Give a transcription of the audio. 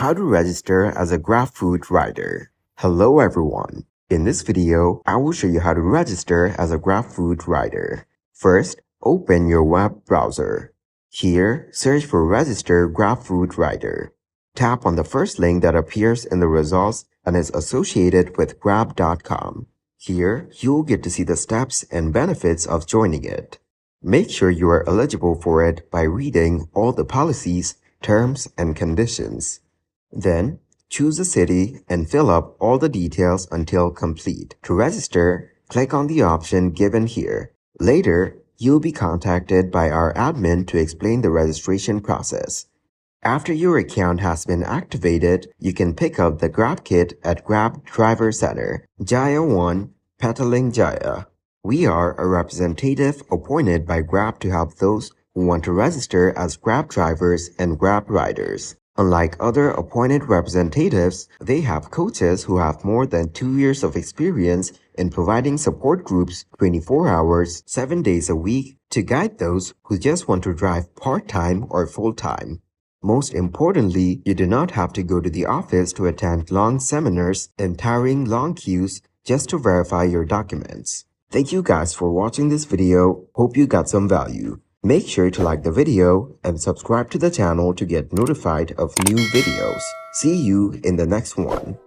How to register as a Grabfood rider. Hello everyone. In this video, I will show you how to register as a Grabfood rider. First, open your web browser. Here, search for Register Grabfood Rider. Tap on the first link that appears in the results and is associated with Grab.com. Here, you'll get to see the steps and benefits of joining it. Make sure you are eligible for it by reading all the policies, terms, and conditions. Then, choose a city and fill up all the details until complete. To register, click on the option given here. Later, you'll be contacted by our admin to explain the registration process. After your account has been activated, you can pick up the Grab Kit at Grab Driver Center, Jaya 1, Petaling Jaya. We are a representative appointed by Grab to help those who want to register as Grab drivers and Grab riders. Unlike other appointed representatives, they have coaches who have more than 2 years of experience in providing support groups 24 hours, 7 days a week to guide those who just want to drive part-time or full-time. Most importantly, you do not have to go to the office to attend long seminars and tiring long queues just to verify your documents. Thank you guys for watching this video. Hope you got some value. Make sure to like the video and subscribe to the channel to get notified of new videos. See you in the next one.